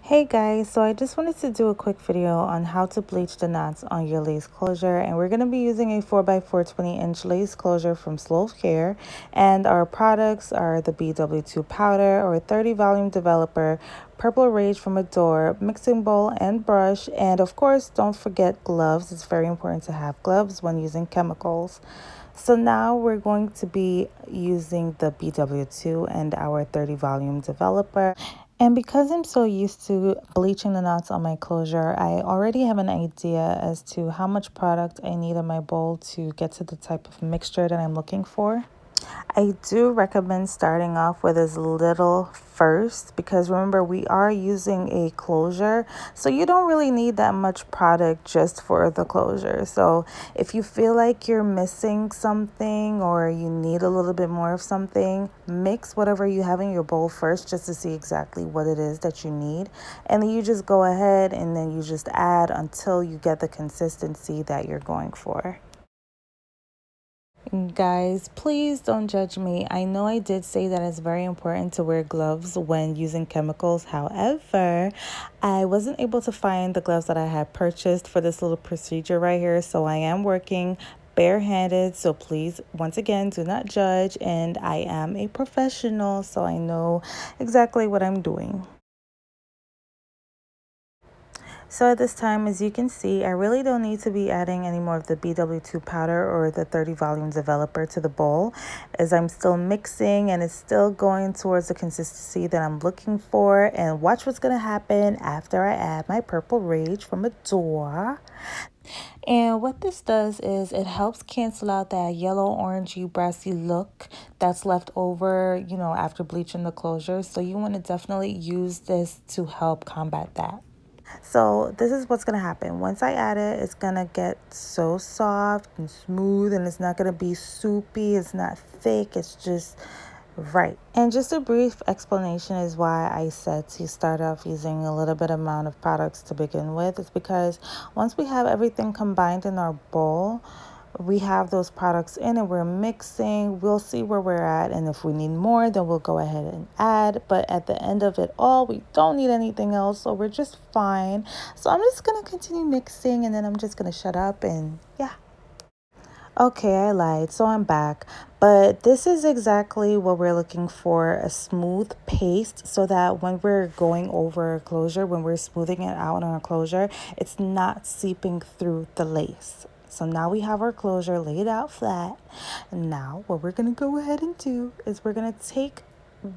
Hey guys, so I just wanted to do a quick video on how to bleach the knots on your lace closure, and we're going to be using a 4x4 20-inch lace closure from mzlaurenv, and our products are the BW2 powder or 30 volume developer, purple rage from Adore, mixing bowl and brush, and of course don't forget gloves. It's very important to have gloves when using chemicals. So now we're going to be using the BW2 and our 30 volume developer. And because I'm so used to bleaching the knots on my closure, I already have an idea as to how much product I need in my bowl to get to the type of mixture that I'm looking for. I do recommend starting off with as little first because remember we are using a closure, so you don't really need that much product just for the closure. So if you feel like you're missing something or you need a little bit more of something, mix whatever you have in your bowl first just to see exactly what it is that you need, and then you just go ahead and then you just add until you get the consistency that you're going for. Guys, please don't judge me. I know I did say that it's very important to wear gloves when using chemicals. However, I wasn't able to find the gloves that I had purchased for this little procedure right here. So I am working barehanded. So please, once again, do not judge. And I am a professional, so I know exactly what I'm doing. So at this time, as you can see, I really don't need to be adding any more of the BW2 powder or the 30 volume developer to the bowl, as I'm still mixing and it's still going towards the consistency that I'm looking for. And watch what's going to happen after I add my purple rage from Adore. And what this does is it helps cancel out that yellow orangey brassy look that's left over, after bleaching the closure. So you want to definitely use this to help combat that. So this is what's gonna happen. Once I add it, it's gonna get so soft and smooth, and it's not gonna be soupy, it's not thick, it's just right. And just a brief explanation is why I said to start off using a little bit amount of products to begin with. It's because once we have everything combined in our bowl, we have those products in and we're mixing, we'll see where we're at, and if we need more then we'll go ahead and add. But at the end of it all, we don't need anything else, so we're just fine. So I'm just gonna continue mixing and then I'm just gonna shut up and yeah. Okay, I lied, so I'm back. But this is exactly what we're looking for, a smooth paste, so that when we're going over a closure, when we're smoothing it out on a closure, it's not seeping through the lace. So now we have our closure laid out flat. And now what we're going to go ahead and do is we're going to take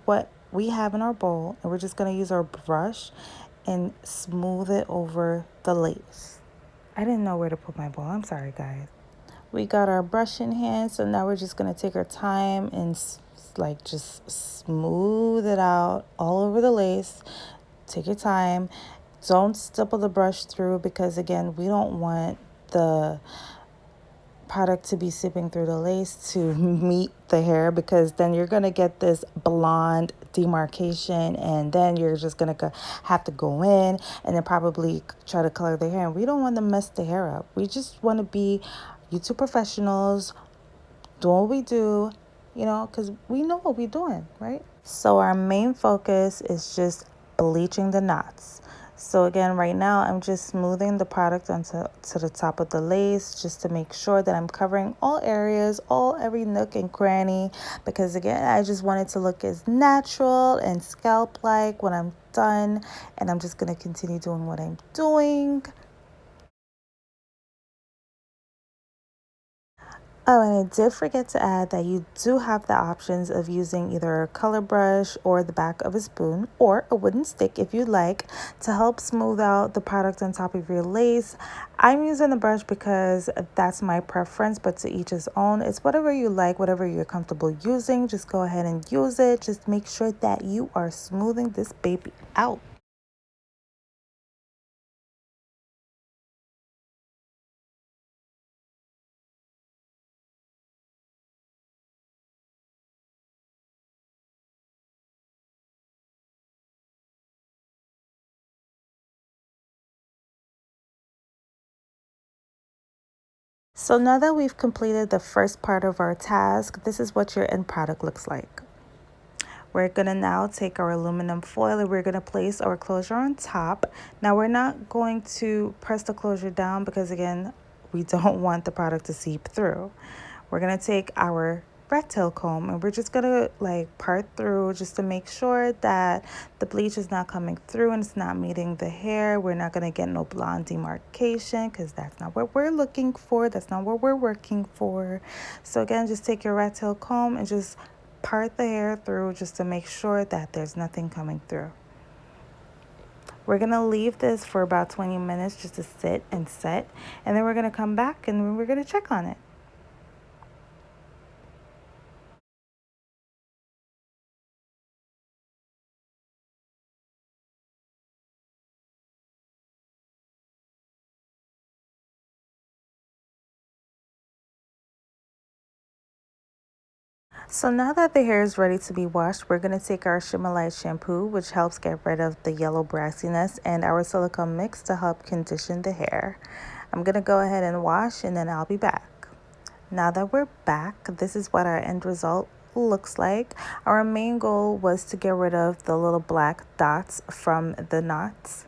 what we have in our bowl and we're just going to use our brush and smooth it over the lace. I didn't know where to put my bowl. I'm sorry, guys. We got our brush in hand, so now we're just going to take our time and just smooth it out all over the lace. Take your time. Don't stipple the brush through because again, we don't want the product to be seeping through the lace to meet the hair, because then you're going to get this blonde demarcation and then you're just going to have to go in and then probably try to color the hair, and we don't want to mess the hair up. We just want to be YouTube professionals doing what we do, because we know what we're doing, right? So our main focus is just bleaching the knots. So again, right now I'm just smoothing the product onto the top of the lace just to make sure that I'm covering all areas, every nook and cranny, because again, I just want it to look as natural and scalp-like when I'm done. And I'm just going to continue doing what I'm doing. Oh, and I did forget to add that you do have the options of using either a color brush or the back of a spoon or a wooden stick if you'd like to help smooth out the product on top of your lace. I'm using the brush because that's my preference, but to each his own. It's whatever you like, whatever you're comfortable using. Just go ahead and use it. Just make sure that you are smoothing this baby out. So now that we've completed the first part of our task, this is what your end product looks like. We're gonna now take our aluminum foil and we're gonna place our closure on top. Now we're not going to press the closure down because again, we don't want the product to seep through. We're gonna take our rat tail comb and we're just gonna like part through just to make sure that the bleach is not coming through and it's not meeting the hair. We're not gonna get no blonde demarcation because that's not what we're looking for. That's not what we're working for. So again, just take your rat tail comb and just part the hair through just to make sure that there's nothing coming through. We're gonna leave this for about 20 minutes just to sit and set, and then we're gonna come back and we're gonna check on it. So now that the hair is ready to be washed, we're going to take our Shimmerlight shampoo, which helps get rid of the yellow brassiness, and our silicone mix to help condition the hair. I'm going to go ahead and wash and then I'll be back. Now that we're back, this is what our end result looks like. Our main goal was to get rid of the little black dots from the knots.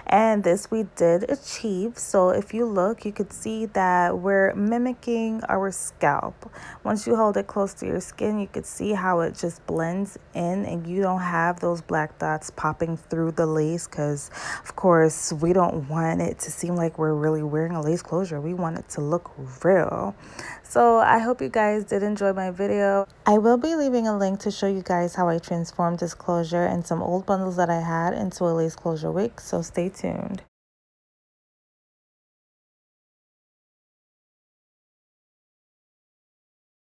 And this we did achieve. So if you look, you could see that we're mimicking our scalp. Once you hold it close to your skin, you could see how it just blends in and you don't have those black dots popping through the lace, because of course we don't want it to seem like we're really wearing a lace closure. We want it to look real. So I hope you guys did enjoy my video. I will be leaving a link to show you guys how I transformed this closure and some old bundles that I had into a lace closure wig, so stay tuned.